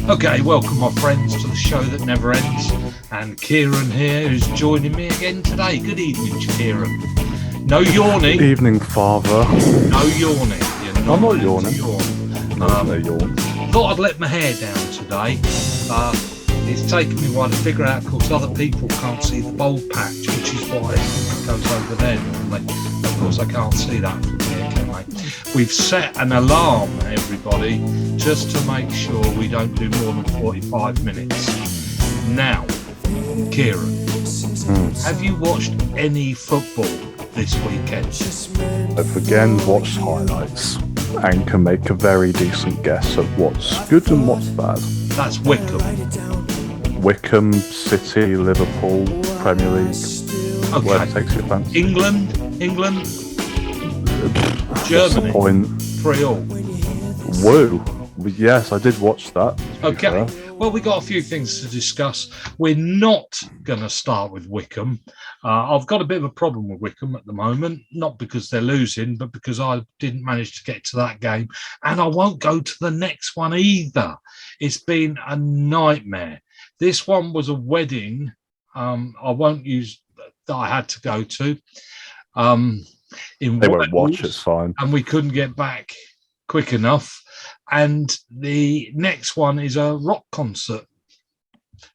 Okay, welcome my friends to the show that never ends. And Kieran here who's joining me again today. Good evening, Kieran. No yawning. Evening, Father. No yawning. I'm not yawning. No yawn. Thought I'd let my hair down today. It's taken me a while to figure out, of course, other people can't see the bald patch, which is why it goes over there normally. Of course, I can't see that from here, can I? We've set an alarm, everybody, just to make sure we don't do more than 45 minutes. Now, Kieran, have you watched any football this weekend? I've again watched highlights and can make a very decent guess at what's good and what's bad. That's Wycombe. Wycombe, City, Liverpool, Premier League. Okay. Where takes your fancy? England, Germany, 3-3. Woo! Yes, I did watch that. Okay. Well, we got a few things to discuss. We're not going to start with Wycombe. I've got a bit of a problem with Wycombe at the moment, not because they're losing, but because I didn't manage to get to that game. And I won't go to the next one either. It's been a nightmare. This one was a wedding. I won't use that I had to go to. They won't watch, it's fine. And we couldn't get back quick enough. And the next one is a rock concert.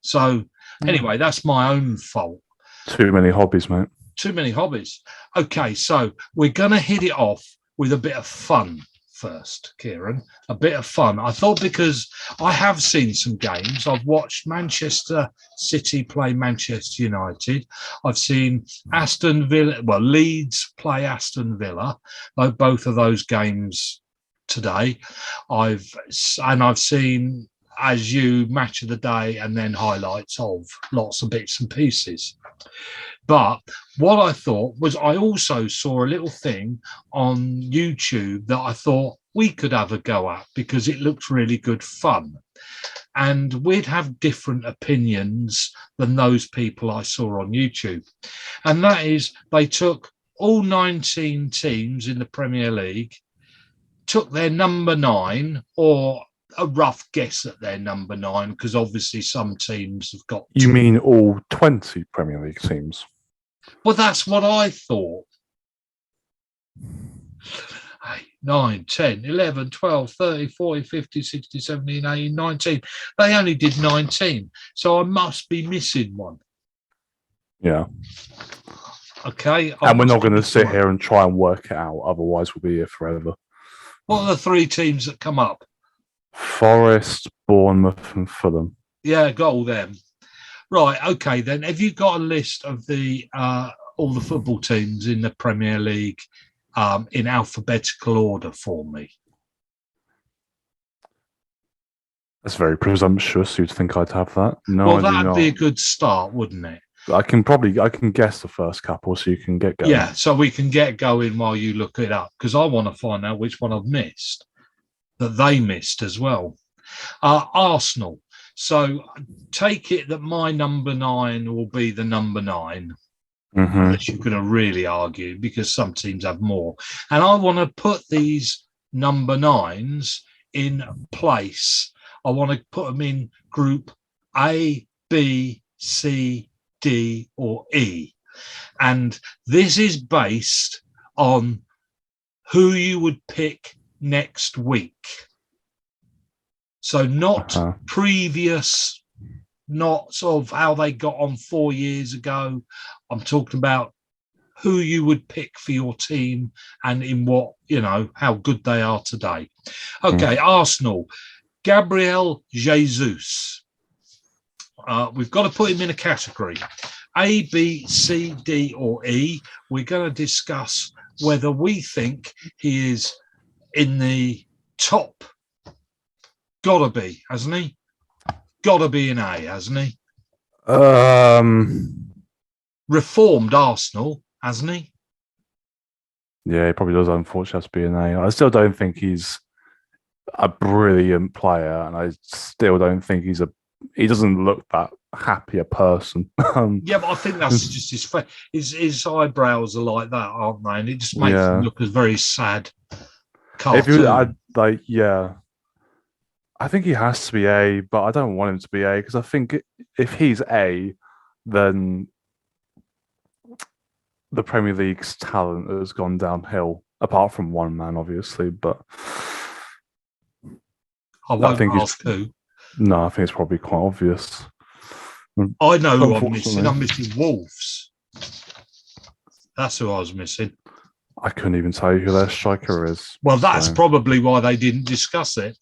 So anyway, that's my own fault. Too many hobbies, mate. Too many hobbies. Okay, so we're going to hit it off with a bit of fun first, Kieran. A bit of fun. I thought because I have seen some games. I've watched Manchester City play Manchester United. I've seen Leeds play Aston Villa. Both of those games today. I've seen, as you, match of the day and then highlights of lots of bits and pieces. But what I thought was I also saw a little thing on YouTube that I thought we could have a go at because it looked really good fun. And we'd have different opinions than those people I saw on YouTube. And that is they took all 19 teams in the Premier League, took their number 9 or a rough guess at their number 9, because obviously some teams have got... You mean all 20 Premier League teams? Well, that's what I thought. 8, 9, 10, 11, 12, 30, 40, 50, 60, 17, 18, 19. They only did 19. So I must be missing one. Yeah. Okay. And we're not going to sit here and try and work it out. Otherwise, we'll be here forever. What are the 3 teams that come up? Forest, Bournemouth and Fulham. Yeah, got all them. Right, okay then. Have you got a list of the all the football teams in the Premier League in alphabetical order for me? That's very presumptuous. You'd think I'd have that. No, well, that'd be a good start, wouldn't it? I can guess the first couple so you can get going. Yeah, so we can get going while you look it up, because I want to find out which one I've missed, that they missed as well. Arsenal. So take it that my number 9 will be the number 9. That you're going to really argue, because some teams have more. And I want to put these number 9s in place. I want to put them in group A, B, C, D or E. And this is based on who you would pick next week. So not previous, not sort of how they got on 4 years ago. I'm talking about who you would pick for your team and in what, how good they are today. Okay, Arsenal, Gabriel Jesus. We've got to put him in a category. A, B, C, D or E. We're going to discuss whether we think he is in the top. Gotta be, hasn't he? Gotta be in A, hasn't he? Reformed Arsenal, hasn't he? Yeah, he probably does, unfortunately, have to be an A. I still don't think he's a brilliant player, and I still don't think he doesn't look that happy a person. Yeah, but I think that's just his eyebrows are like that, aren't they? And it just makes him look a very sad cartoon. I think he has to be A, but I don't want him to be A because I think if he's A, then the Premier League's talent has gone downhill. Apart from one man, obviously, but I I won't think he's ask who. no. I think it's probably quite obvious. I know who I'm missing. Unfortunately, I'm missing Wolves. That's who I was missing. I couldn't even tell you who their striker is. Well, that's probably why they didn't discuss it.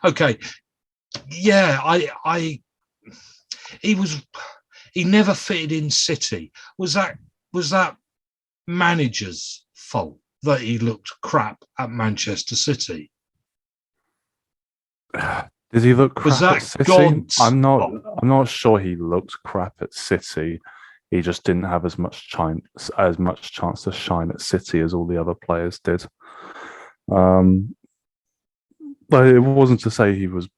Okay. Yeah, he never fitted in City. Was that manager's fault that he looked crap at Manchester City? Does he look Was crap that at City? God's fault? I'm not sure he looked crap at City. He just didn't have as much chance to shine at City as all the other players did. But it wasn't to say he was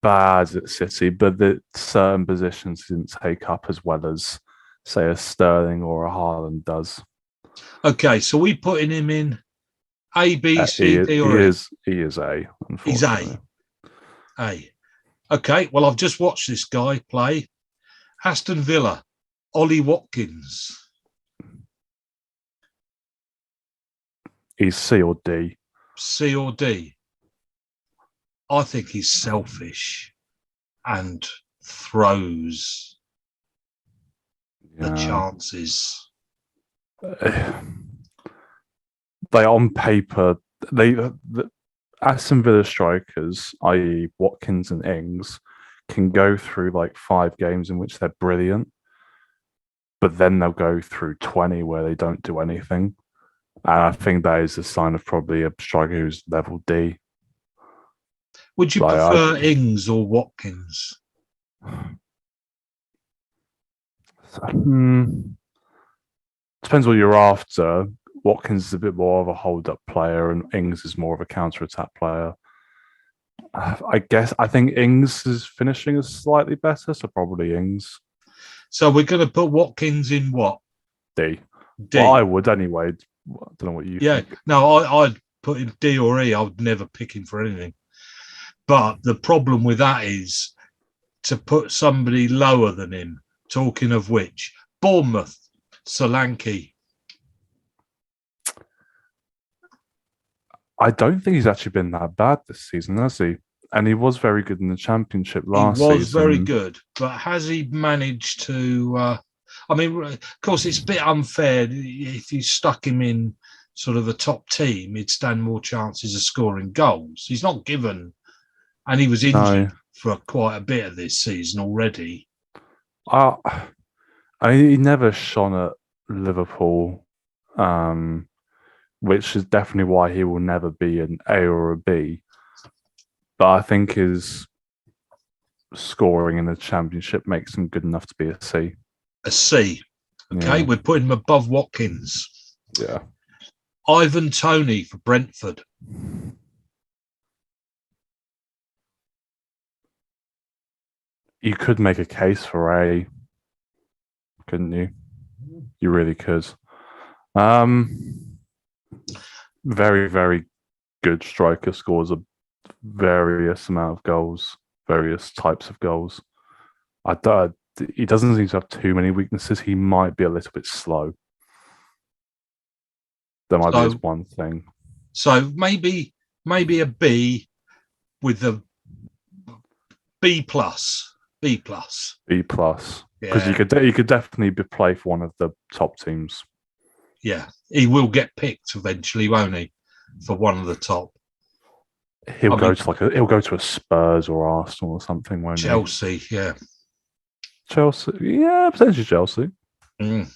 bad at City, but that certain positions he didn't take up as well as, say, a Sterling or a Haaland does. Okay, so we putting him in A, B, C, D, or E? He is A, unfortunately. He's A. A. Okay, well, I've just watched this guy play. Aston Villa, Ollie Watkins. He's C or D. C or D? I think he's selfish and throws the chances. They on paper, the Aston Villa strikers, i.e. Watkins and Ings, can go through like 5 games in which they're brilliant, but then they'll go through 20 where they don't do anything. And I think that is a sign of probably a striker who's level D. Would you prefer Ings or Watkins? Depends what you're after. Watkins is a bit more of a hold-up player, and Ings is more of a counter-attack player. I think Ings' finishing is slightly better, so probably Ings. So we're going to put Watkins in what? D. D. Well, I would anyway. I don't know what you think. No, I'd put him D or E. I would never pick him for anything. But the problem with that is to put somebody lower than him. Talking of which, Bournemouth, Solanke. I don't think he's actually been that bad this season, has he? And he was very good in the Championship last season. He was very good, but has he managed to... I mean, of course, it's a bit unfair. If you stuck him in sort of a top team, he'd stand more chances of scoring goals. He's not given... And he was injured for quite a bit of this season already. He never shone at Liverpool, which is definitely why he will never be an A or a B. But I think his scoring in the Championship makes him good enough to be a C. A C. Okay, we're putting him above Watkins. Yeah. Ivan Toney for Brentford. You could make a case for A, couldn't you? You really could. Very, very good striker, scores a various amount of goals, various types of goals. He doesn't seem to have too many weaknesses. He might be a little bit slow. That might be his one thing. So maybe a B with a B plus. B plus. Because he could definitely play for one of the top teams. Yeah, he will get picked eventually, won't he? For one of the top. He'll go to a Spurs or Arsenal or something, won't Chelsea, he? Yeah. Chelsea, yeah, potentially Chelsea. We'll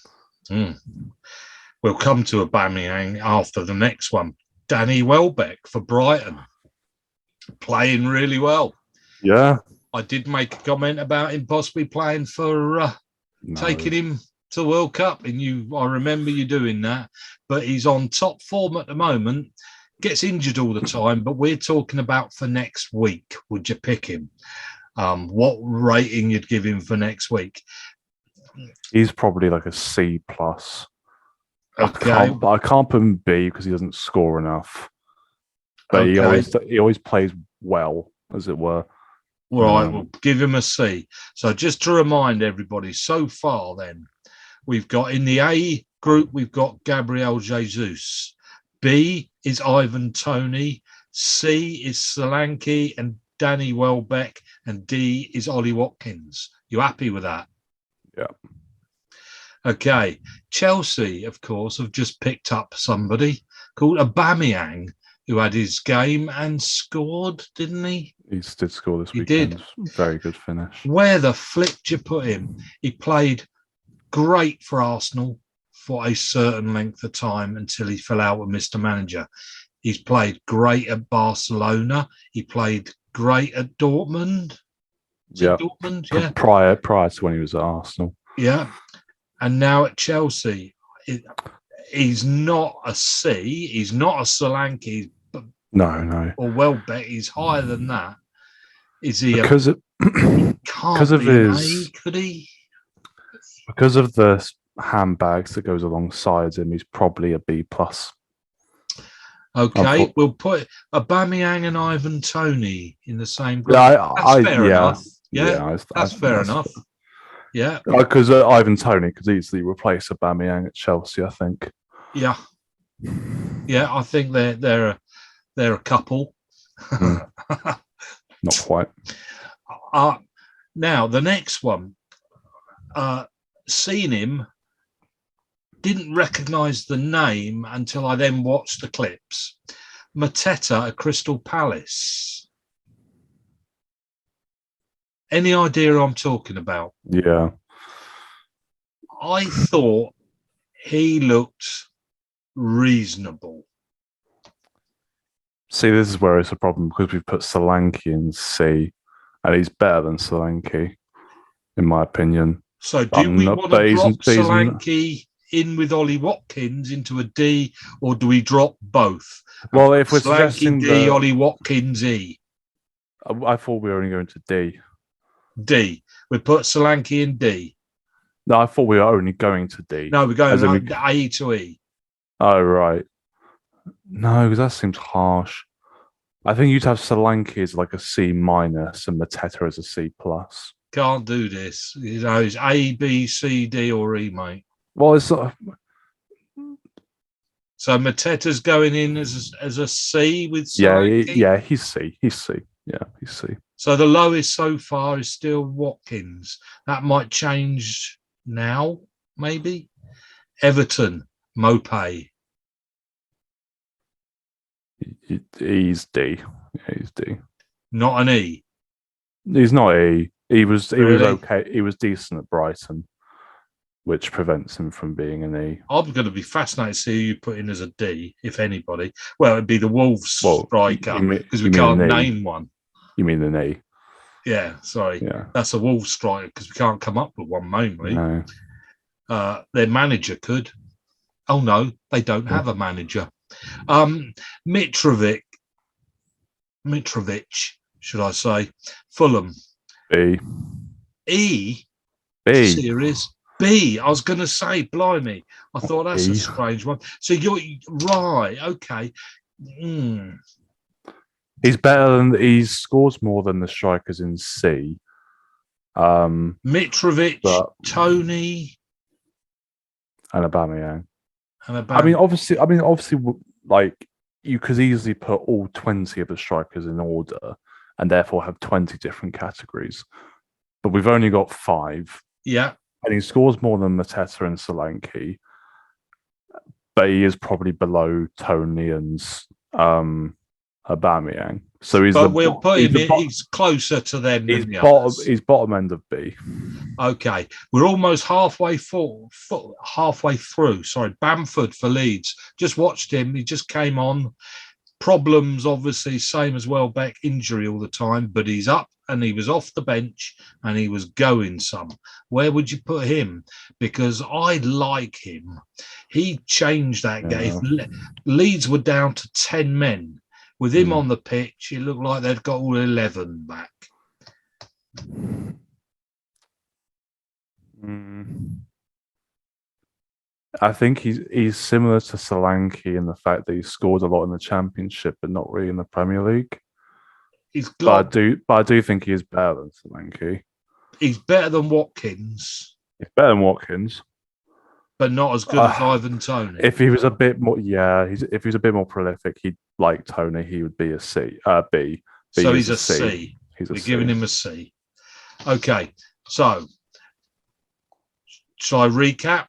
come to Aubameyang after the next one. Danny Welbeck for Brighton, playing really well. Yeah. I did make a comment about him possibly playing for taking him to the World Cup, and I remember you doing that. But he's on top form at the moment, gets injured all the time, but we're talking about for next week. Would you pick him? What rating you'd give him for next week? He's probably like a C plus. Okay. I can't put him B because he doesn't score enough. But he always plays well. as it were. Right, we'll give him a C. So just to remind everybody, so far then, we've got in the A group, we've got Gabriel Jesus. B is Ivan Toney. C is Solanke and Danny Welbeck. And D is Ollie Watkins. You happy with that? Yeah. Okay. Chelsea, of course, have just picked up somebody called Aubameyang, who had his game and scored, didn't he? He did score this He weekend. did. Very good finish. Where the flip did you put him? He played great for Arsenal for a certain length of time until he fell out with Mr. Manager. He's played great at Barcelona. He played great at Dortmund. Dortmund, yeah. Prior to when he was at Arsenal. Yeah. And now at Chelsea, he's not a C. He's not a Solanke. No. Or Welbeck. He's higher than that. Is he? Because of his, could he? Because of the handbags that goes alongside him, he's probably a B plus. Okay, we'll put Aubameyang and Ivan Toney in the same group. That's fair enough. Yeah, that's fair enough. Yeah, because Ivan Toney could easily replace Aubameyang at Chelsea, I think. Yeah, I think they're a couple. Not quite. Now the next one, seen him, didn't recognise the name until I then watched the clips. Mateta at Crystal Palace. Any idea who I'm talking about? Yeah. I thought he looked reasonable. See, this is where it's a problem because we've put Solanke in C, and he's better than Solanke, in my opinion. So do we want to drop Solanke in with Ollie Watkins into a D, or do we drop both? Well, if we're Solanke suggesting D, Ollie Watkins E. I thought we were only going to D. D. We put Solanke in D. No, I thought we were only going to D. No, we're going A to E. Oh, right. No, because that seems harsh. I think you'd have Solanke as like a C minus and Mateta as a C plus. Can't do this. You know, it's A, B, C, D, or E, mate. Well, it's sort of... So Mateta's going in as a C with Solanke? Yeah, he's C. He's C. Yeah, he's C. So the lowest so far is still Watkins. That might change now, maybe. Everton, Mopay. He's D. Yeah, he's D. Not an E. He's not E. He was Really? okay. He was decent at Brighton, which prevents him from being an E. I'm going to be fascinated to see who you put in as a D, if anybody. Well, it'd be the Wolves striker because we can't name one. You mean an E? Yeah, sorry. Yeah. That's a Wolves striker because we can't come up with one mainly. No. Their manager could. Oh, no, they don't have a manager. Mitrovic, should I say? Fulham. B. E. B. Series. B. I was going to say, blimey. I thought that's a strange one. So you're right. Okay. He's better than he scores more than the strikers in C. Mitrovic, Toney, and Aubameyang. I mean, obviously, like you could easily put all 20 of the strikers in order and therefore have 20 different categories. But we've only got 5. Yeah. And he scores more than Mateta and Solanke. But he is probably below Toney and Aubameyang. So we'll put him in. He's closer to them than the others. He's bottom end of B. Okay, we're almost halfway through. Sorry, Bamford for Leeds. Just watched him. He just came on. Problems, obviously, same as Welbeck, injury all the time. But he's up and he was off the bench and he was going some. Where would you put him? Because I like him. He changed that game. Leeds were down to 10 men. With him on the pitch, it looked like they'd got all 11 back. I think he's similar to Solanke in the fact that he scored a lot in the Championship, but not really in the Premier League. He's got. But I do think he is better than Solanke. He's better than Watkins, He's better than Watkins. but not as good as Ivan Toney. If he was a bit more, if he was a bit more prolific, he'd like Tony. He would be a B. So he's a C. He's a We're C. giving him a C. Okay, so shall I recap?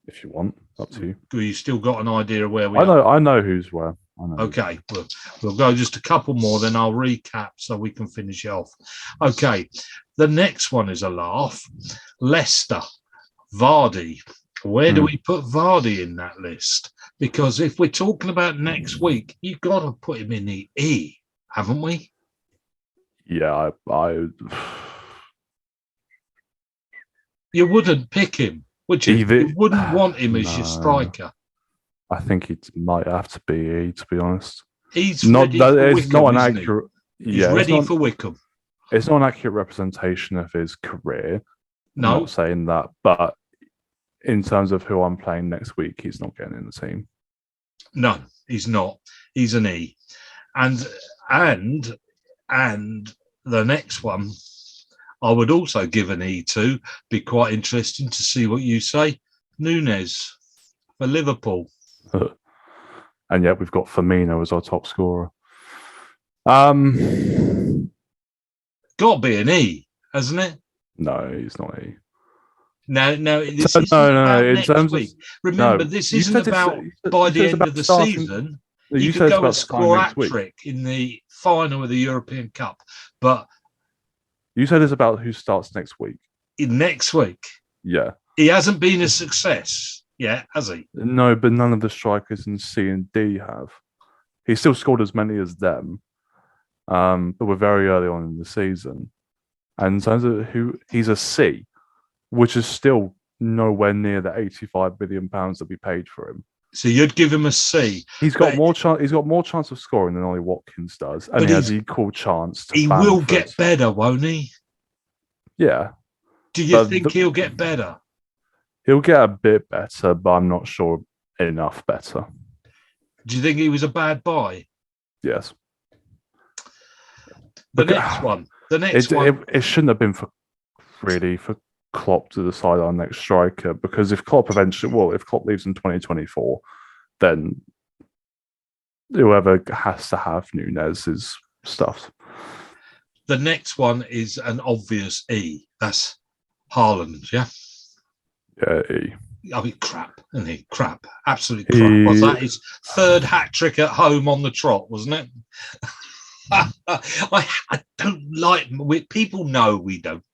If you want, up to you. You still got an idea of where we are? I know who's where. I know. Okay, we'll go just a couple more, then I'll recap so we can finish it off. Okay, the next one is a laugh. Leicester, Vardy. Where do we put Vardy in that list? Because if we're talking about next week, you've got to put him in the E, haven't we? Yeah, I You wouldn't pick him, would you? You wouldn't want him as your striker. I think it might have to be E, to be honest. He's ready for Wycombe, it's not an accurate. He's ready for Wycombe. It's not an accurate representation of his career. No, I'm not saying that, but in terms of who I'm playing next week, he's not getting in the team. No, he's not. He's an E, and the next one, I would also give an E to. Be quite interesting to see what you say. Nunes for Liverpool. And yet we've got Firmino as our top scorer. Got to be an E, hasn't it? No, he's not E. No. This no. In next terms week. of Remember, this isn't about by the end of the season. You could go and score a hat-trick in the final of the European Cup. But you said it's about who starts next week. Next week? Yeah. He hasn't been a success yet, has he? No, but none of the strikers in C and D have. He still scored as many as them. But we're very early on in the season. And in terms of who, he's a C, which is still nowhere near the £85 million that we paid for him. So you'd give him a C. He's got more chance. He's got more chance of scoring than Ollie Watkins does, and he has equal chance. He will get better, won't he? Yeah. Do you think he'll get better? He'll get a bit better, but I'm not sure enough better. Do you think he was a bad buy? Yes. The next one. It shouldn't have been for Klopp to decide our next striker, because if Klopp leaves in 2024, then whoever has to have Nunes is stuffed. The next one is an obvious E. That's Haaland, yeah? Yeah, E. I mean, crap, isn't he? Crap. Absolutely crap. Was that his third hat-trick at home on the trot, wasn't it? I don't like... People know we don't.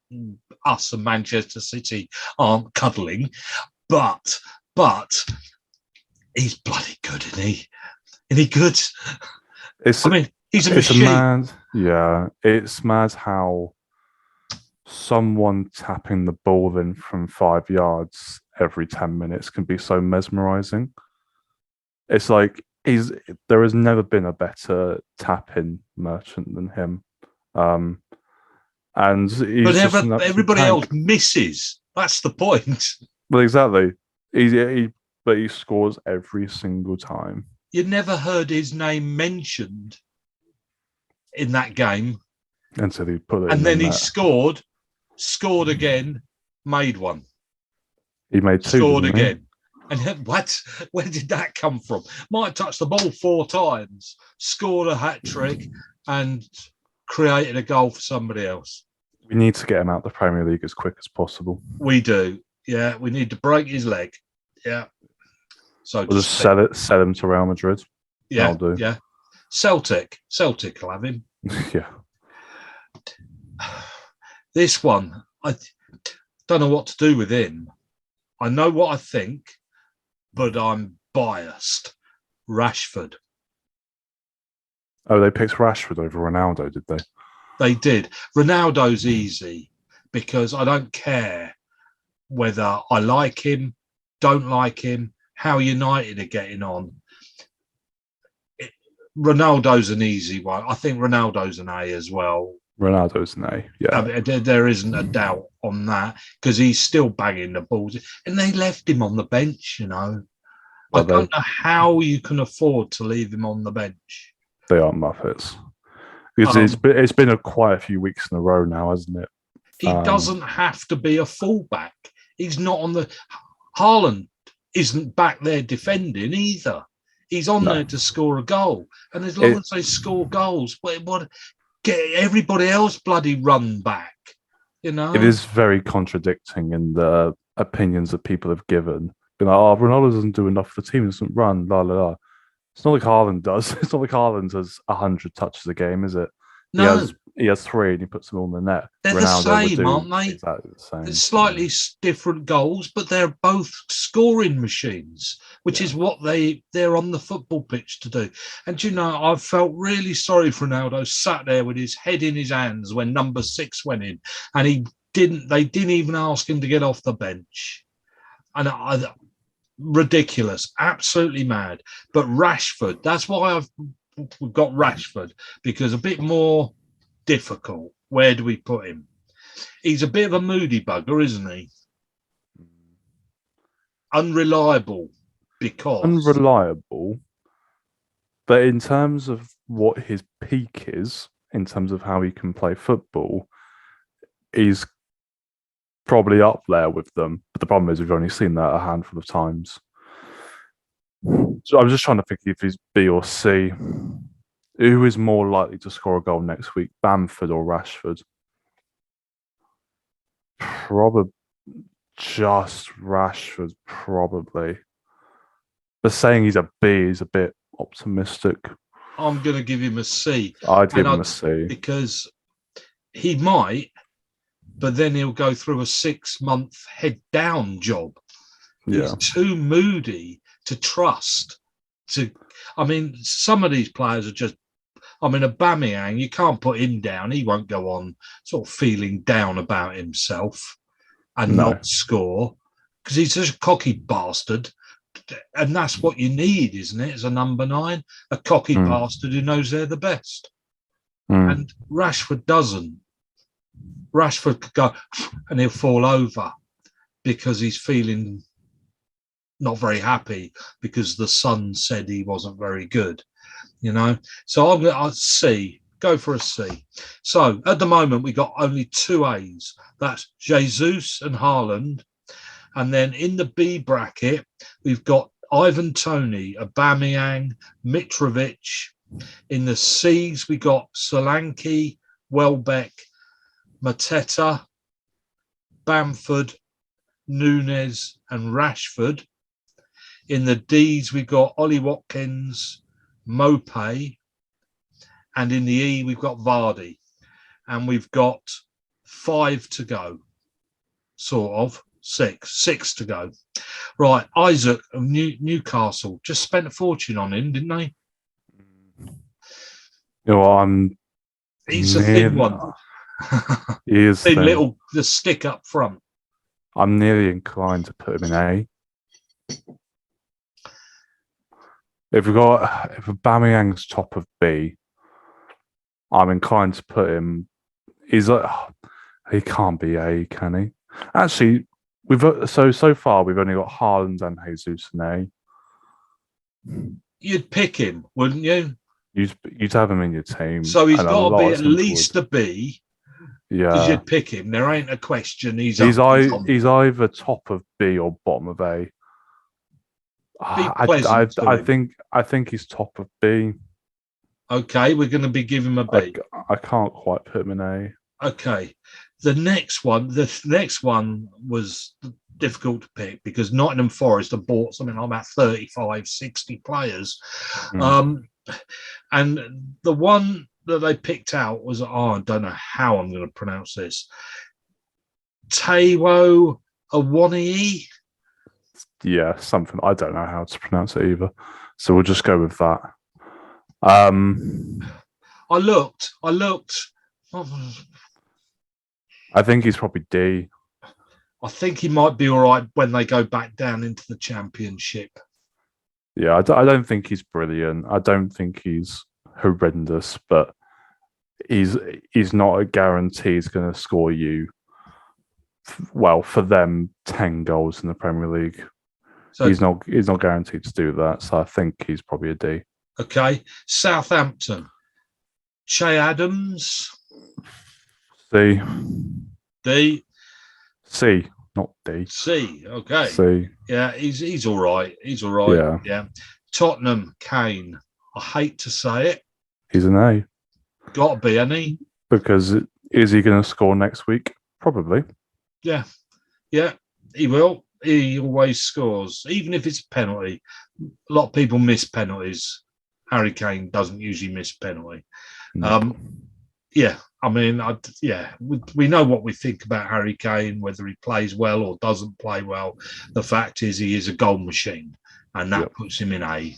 Us and Manchester City aren't cuddling, but he's bloody good, isn't he? Isn't he good? He's a machine. It's mad how someone tapping the ball in from 5 yards every 10 minutes can be so mesmerizing. It's like there has never been a better tap-in merchant than him. And everybody else misses. That's the point. Well, exactly. But he scores every single time. You never heard his name mentioned in that game until he put it. And then he scored again, made one. He made two. Scored again. And what? Where did that come from? Might touch the ball 4 times, scored a hat trick, and created a goal for somebody else. We need to get him out of the Premier League as quick as possible. We do. Yeah, we need to break his leg. Yeah. So we'll just sell him to Real Madrid. Yeah. That'll do. Yeah. Celtic will have him. Yeah. This one, I don't know what to do with him. I know what I think, but I'm biased. Rashford. Oh, they picked Rashford over Ronaldo, did they? They did. Ronaldo's easy because I don't care whether I like him, don't like him, how United are getting on. Ronaldo's an easy one. I think Ronaldo's an A as well. Ronaldo's an A, yeah. I mean, there isn't a doubt on that because he's still banging the balls. And they left him on the bench, you know. I don't know how you can afford to leave him on the bench. They are Muppets. Because it's been quite a few weeks in a row now, hasn't it? He doesn't have to be a fullback. He's not on the. Haaland isn't back there defending either. He's on there to score a goal, and as long as they score goals, what get everybody else bloody run back. You know, it is very contradicting in the opinions that people have given. Being like, oh, Ronaldo doesn't do enough for the team, doesn't run, la la la. It's not like Haaland does. It's not like Haaland has 100 touches a game, is it? no, he has 3 and he puts them all in the net. they're Ronaldo the same, aren't they? Exactly the same. It's slightly different goals, but they're both scoring machines, which is what they're on the football pitch to do. And you know, I felt really sorry for Ronaldo, sat there with his head in his hands when number 6 went in, and they didn't even ask him to get off the bench. And ridiculous, absolutely mad. But Rashford, that's why we've got Rashford, because a bit more difficult. Where do we put him? He's a bit of a moody bugger, isn't he? Unreliable, but in terms of what his peak is, in terms of how he can play football, he's probably up there with them. But the problem is we've only seen that a handful of times. So I'm just trying to think if he's B or C. Who is more likely to score a goal next week, Bamford or Rashford? Probably just Rashford, probably. But saying he's a B is a bit optimistic. I'm going to give him a C. I'd give him a C. Because he might, but then he'll go through a 6-month head down job. He's too moody to trust. I mean, some of these players are just. I mean, Aubameyang, you can't put him down. He won't go on sort of feeling down about himself and not score because he's such a cocky bastard. And that's what you need, isn't it, as a number 9? A cocky bastard who knows they're the best. And Rashford doesn't. Rashford could go and he'll fall over because he's feeling not very happy because the Sun said he wasn't very good. You know, so I'll C, go for a C. So at the moment, we got only 2 A's. That's Jesus and Haaland. And then in the B bracket, we've got Ivan Toney, Aubameyang, Mitrovic. In the C's, we got Solanke, Welbeck, Mateta, Bamford, Nunes, and Rashford. In the D's, we got Ollie Watkins, Mopé, and in the E we've got Vardy, and we've got 5 to go, sort of 6 to go. Right, Isaac of Newcastle just spent a fortune on him, didn't they? You know, he's a thin one. He is thin little the stick up front. I'm nearly inclined to put him in A. If Aubameyang's top of B, I'm inclined to put him. He's like, he can't be A, can he? Actually, so far we've only got Haaland and Jesus in A. You'd pick him, wouldn't you? You'd have him in your team. So he's got to be at least a B. Yeah, because you'd pick him. There ain't a question. He's either top of B or bottom of A. I think he's top of B. Okay, we're going to give him a B. I can't quite put him in A. Okay, the next one was difficult to pick because Nottingham Forest have bought something like about 35, 60 players. And the one that they picked out was, I don't know how I'm going to pronounce this, Taiwo Awoniyi. Yeah, something. I don't know how to pronounce it either. So we'll just go with that. I looked. I think he's probably D. I think he might be all right when they go back down into the Championship. Yeah, I don't think he's brilliant. I don't think he's horrendous, but he's not a guarantee he's going to score you, well, for them, 10 goals in the Premier League. So he's not guaranteed to do that. So I think he's probably a D. Okay. Southampton. Che Adams, C. D. C, not D. C. Okay. C. Yeah, he's all right. He's all right. Yeah. Yeah. Tottenham, Kane. I hate to say it. He's an A. Got to be, any. Because is he going to score next week? Probably. Yeah. Yeah, he will. He always scores, even if it's a penalty. A lot of people miss penalties. Harry Kane doesn't usually miss penalty. Yeah, I mean, we know what we think about Harry Kane, whether he plays well or doesn't play well. The fact is, he is a goal machine, and that puts him in A.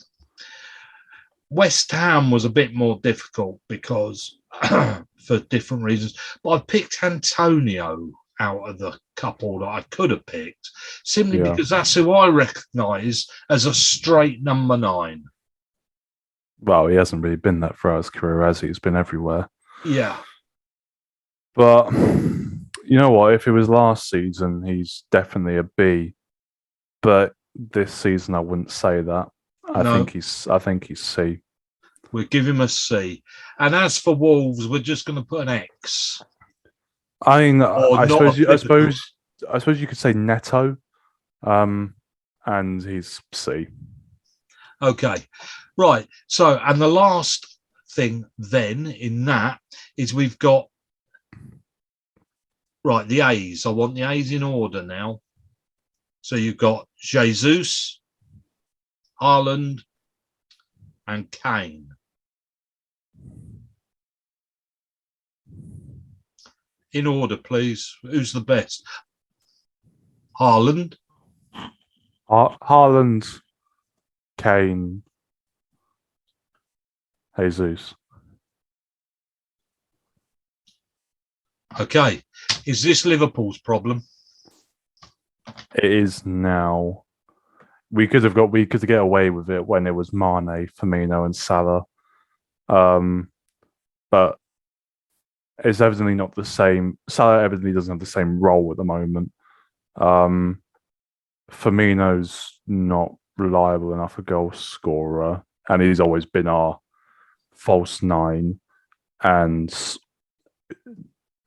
West Ham was a bit more difficult because for different reasons, but I picked Antonio out of the couple that I could have picked, simply because that's who I recognise as a straight number 9. Well, he hasn't really been that throughout his career, has he? He's been everywhere. Yeah. But you know what? If it was last season, he's definitely a B. But this season, I wouldn't say that. I think he's C. We'll give him a C. And as for Wolves, we're just going to put an X. I mean, I suppose you could say Neto, and he's C. Okay, right. So, and the last thing then in that is we've got the A's. I want the A's in order now. So you've got Jesus, Haaland, and Kane. In order, please. Who's the best? Haaland. Haaland, Kane, Jesus. Okay. Is this Liverpool's problem? It is now. We could get away with it when it was Mane, Firmino, and Salah. But it's evidently not the same. Salah evidently doesn't have the same role at the moment. Firmino's not reliable enough a goal scorer, and he's always been our false 9. And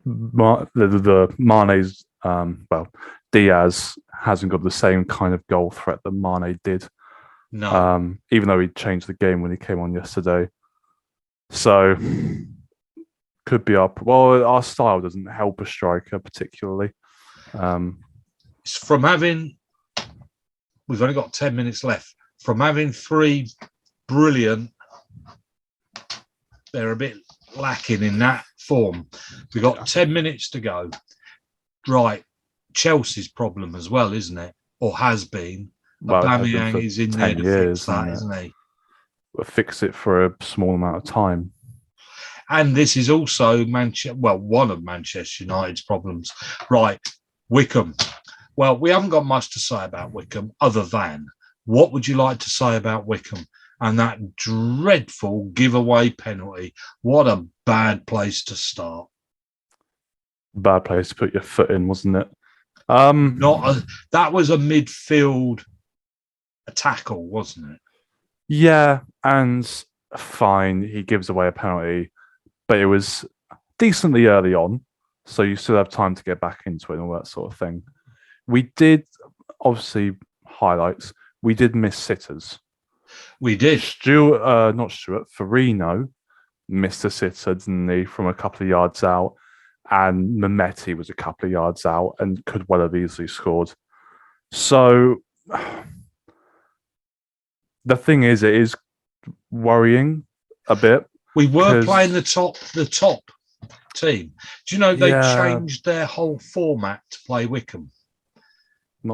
the Mane's Diaz hasn't got the same kind of goal threat that Mane did. No. Even though he changed the game when he came on yesterday. So could be our style doesn't help a striker particularly. It's from having, we've only got 10 minutes left, from having 3 brilliant, they're a bit lacking in that form. We've got 10 minutes to go. Right. Chelsea's problem as well, isn't it? Or has been. Aubameyang is in there to fix that, isn't he? We'll fix it for a small amount of time. And this is also one of Manchester United's problems. Right, Wycombe. Well, we haven't got much to say about Wycombe other than what would you like to say about Wycombe and that dreadful giveaway penalty? What a bad place to start. Bad place to put your foot in, wasn't it? That was a midfield tackle, wasn't it? Yeah, and fine, he gives away a penalty, but it was decently early on, so you still have time to get back into it and all that sort of thing. We did, obviously, highlights, we did miss sitters. We did. Farino missed a sitter, didn't he, from a couple of yards out, and Mehmeti was a couple of yards out and could well have easily scored. So the thing is, it is worrying a bit. We were playing the top team. Do you know they changed their whole format to play Wycombe?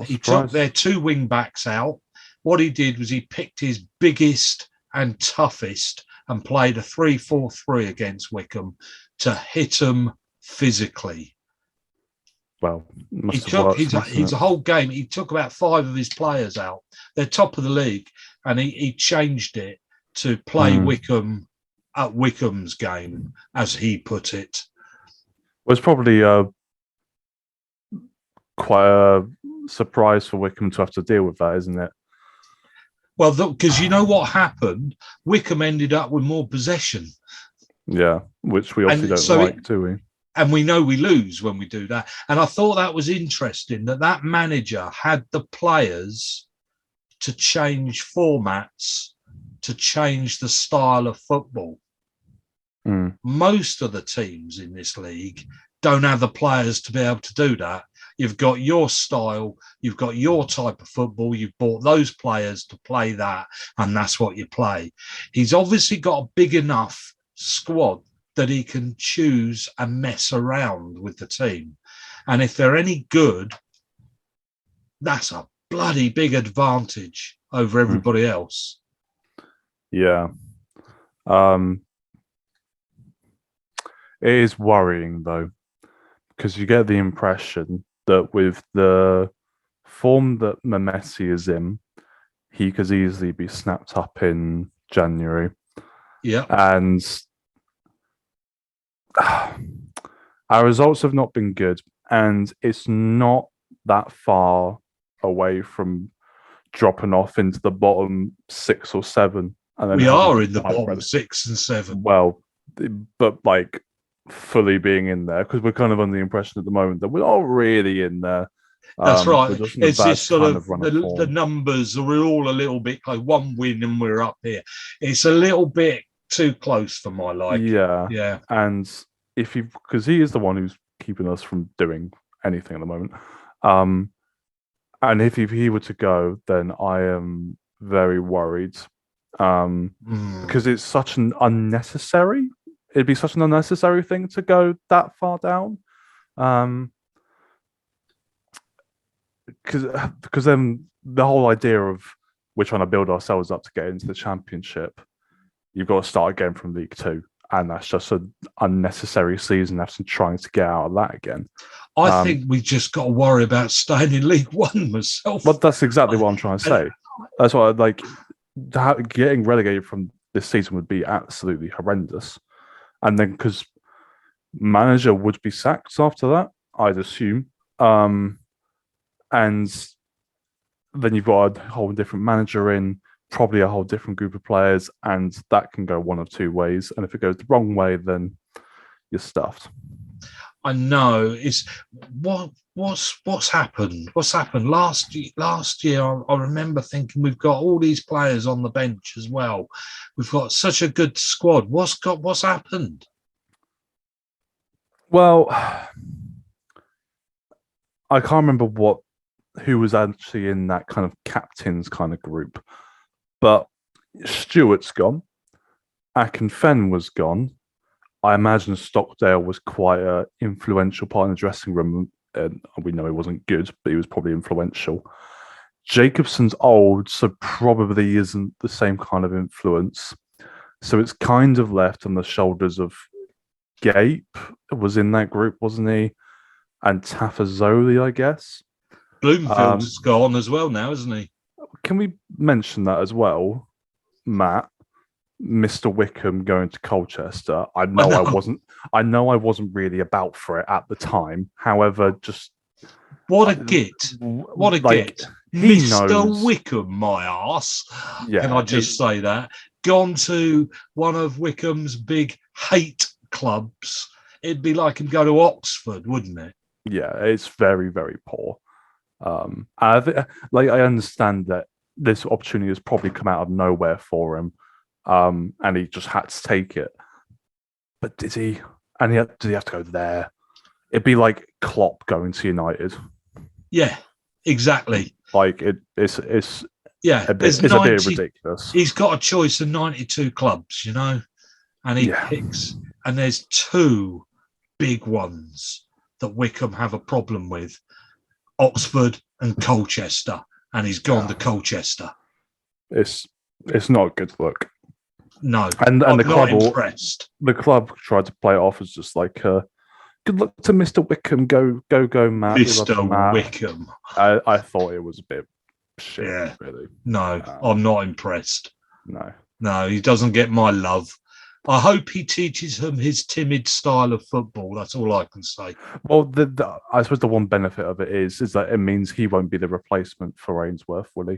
He took their 2 wing backs out. What he did was he picked his biggest and toughest and played a 3-4-3 against Wycombe to hit them physically. Well, he took his whole game. He took about 5 of his players out. They're top of the league, and he changed it to play Wycombe at Wycombe's game, as he put it. It was probably quite a surprise for Wycombe to have to deal with that, isn't it? Well, because you know what happened? Wycombe ended up with more possession. Yeah, which we obviously don't like, do we? And we know we lose when we do that. And I thought that was interesting that manager had the players to change formats, to change the style of football. Most of the teams in this league don't have the players to be able to do that. You've got your style, you've got your type of football, you've bought those players to play that, and that's what you play. He's obviously got a big enough squad that he can choose and mess around with the team. And if they're any good, that's a bloody big advantage over everybody else. Yeah. It is worrying, though, because you get the impression that with the form that Messi is in, he could easily be snapped up in January. Yeah. And our results have not been good, and it's not that far away from dropping off into the bottom 6 or 7. And then we are in the bottom 6 and 7. Well, but like fully being in there, because we're kind of under the impression at the moment that we're not really in there. That's right. It's this sort of the numbers are all a little bit like 1 win and we're up here. It's a little bit too close for my liking. Yeah. And because he is the one who's keeping us from doing anything at the moment. And if he were to go, then I am very worried. Because it's such an unnecessary. It'd be such an unnecessary thing to go that far down. Because then the whole idea of we're trying to build ourselves up to get into the Championship, you've got to start again from League Two, and that's just an unnecessary season after trying to get out of that again. I think we just got to worry about staying in League One myself. But that's exactly what I'm trying to say. That's why getting relegated from this season would be absolutely horrendous. And then because manager would be sacked after that, I'd assume. And then you've got a whole different manager in, probably a whole different group of players, and that can go one of two ways. And if it goes the wrong way, then you're stuffed. I know. It's what's happened? What's happened last year? I remember thinking we've got all these players on the bench as well. We've got such a good squad. What's happened? Well, I can't remember who was actually in that kind of captains kind of group, but Stewart's gone. Akinfen was gone. I imagine Stockdale was quite an influential part in the dressing room. And we know he wasn't good, but he was probably influential. Jacobson's old, so probably isn't the same kind of influence. So it's kind of left on the shoulders of Gape, was in that group, wasn't he? And Tafazoli, I guess. Bloomfield's gone as well now, isn't he? Can we mention that as well, Matt? Mr. Wycombe going to Colchester. I know I wasn't really about for it at the time. However, just what a git! What a git! Mr. Wycombe, my arse. Yeah, can I just say that? Gone to one of Wycombe's big hate clubs. It'd be like him go to Oxford, wouldn't it? Yeah, it's very, very poor. I understand that this opportunity has probably come out of nowhere for him. And he just had to take it. But did he? And did he have to go there? It'd be like Klopp going to United. Yeah, exactly. Like it's a bit ridiculous. He's got a choice of 92 clubs, and he picks. And there's 2 big ones that Wycombe have a problem with: Oxford and Colchester. And he's gone to Colchester. It's not a good look. No, and I'm the club not impressed. The club tried to play it off as just like good luck to Mr. Wycombe. Go, Matt. Mr. Wycombe. I thought it was a bit shit. Yeah. Really. No, I'm not impressed. No, he doesn't get my love. I hope he teaches him his timid style of football. That's all I can say. Well, I suppose the one benefit of it is that it means he won't be the replacement for Ainsworth, will he?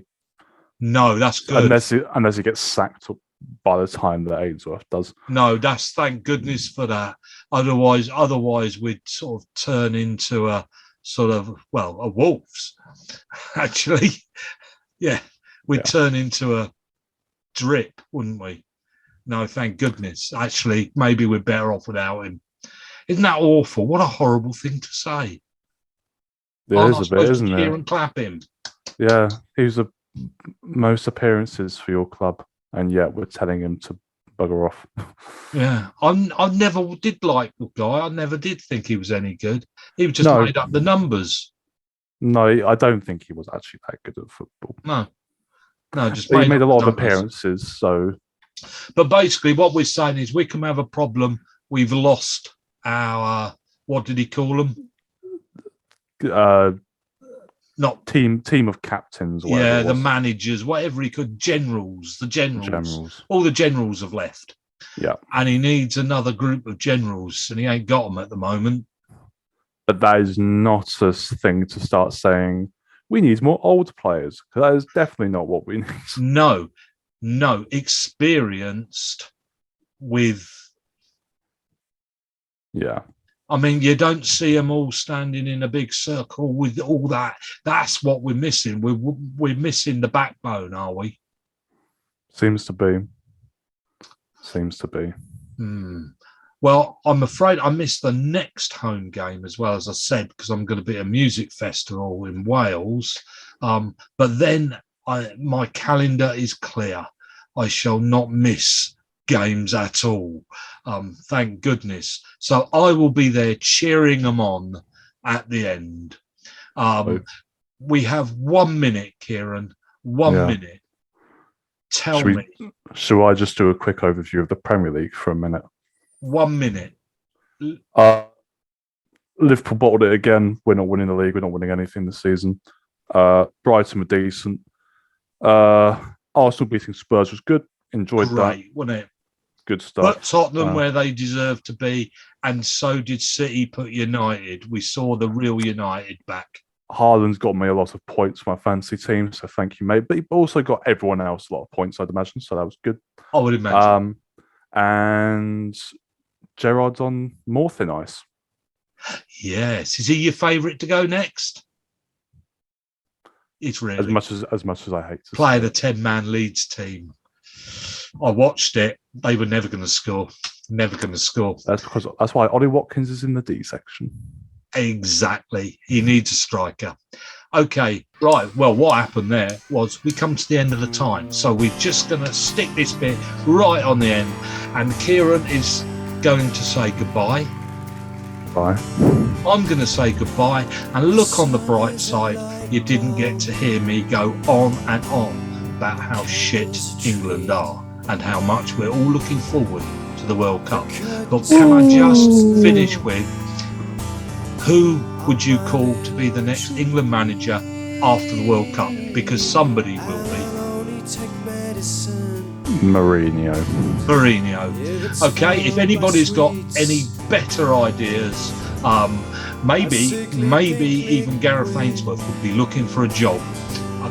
No, that's good. Unless he gets sacked by the time that Ainsworth does. No, that's thank goodness for that. Otherwise we'd sort of turn into a sort of a Wolves. Actually, yeah, we'd turn into a drip, wouldn't we? No, thank goodness. Actually, maybe we're better off without him. Isn't that awful? What a horrible thing to say. It is a bit, isn't it? And clap him. Yeah, he's the most appearances for your club, and yet we're telling him to bugger off. Yeah, I never did like the guy. I never did think he was any good. He just made up the numbers. No, I don't think he was actually that good at football. No, just he made a lot of appearances. So, but basically, what we're saying is Wycombe have a problem. We've lost our what did he call them? Not team of captains. Yeah, the managers, whatever he could, generals, all the generals have left. Yeah, and he needs another group of generals, and he ain't got them at the moment. But that is not a thing to start saying. We need more old players, because that is definitely not what we need. No, experienced with. Yeah. I mean, you don't see them all standing in a big circle with all that. That's what we're missing. We're missing the backbone, are we? Seems to be. Well, I'm afraid I missed the next home game as well, as I said, because I'm going to be at a music festival in Wales. But then my calendar is clear. I shall not miss games at all. Thank goodness. So I will be there cheering them on at the end. We have 1 minute, Kieran. 1 minute. Tell me. Shall I just do a quick overview of the Premier League for a minute? 1 minute. Liverpool bottled it again. We're not winning the league. We're not winning anything this season. Brighton were decent. Arsenal beating Spurs was good. Enjoyed that. Great, wasn't it? Good stuff. Put Tottenham where they deserve to be, and so did City put United. We saw the real United back. Haaland's got me a lot of points for my fantasy team, so thank you, mate. But he also got everyone else a lot of points, I'd imagine, so that was good. I would imagine. And Gerrard's on more thin ice. Yes. Is he your favourite to go next? It's really. As much as I hate to play the 10-man Leeds team. I watched it. They were never going to score. Never going to score. That's why Ollie Watkins is in the D section. Exactly. He needs a striker. Okay, right. Well, what happened there was we come to the end of the time. So we're just going to stick this bit right on the end. And Kieran is going to say goodbye. Bye. I'm going to say goodbye. And look on the bright side, you didn't get to hear me go on and on about how shit England are and how much we're all looking forward to the World Cup. But can I just finish with, who would you call to be the next England manager after the World Cup? Because somebody will be. Mourinho. Okay, if anybody's got any better ideas, maybe even Gareth Ainsworth would be looking for a job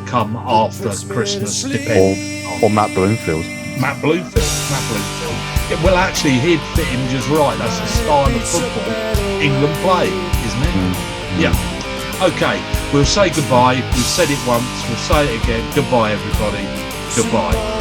come after Christmas, depending. Or Matt Bloomfield. Matt Bloomfield. Yeah, well, actually, he'd fit him just right. That's the style of football England play, isn't it? Yeah. Okay, we'll say goodbye. We've said it once. We'll say it again. Goodbye, everybody. Goodbye.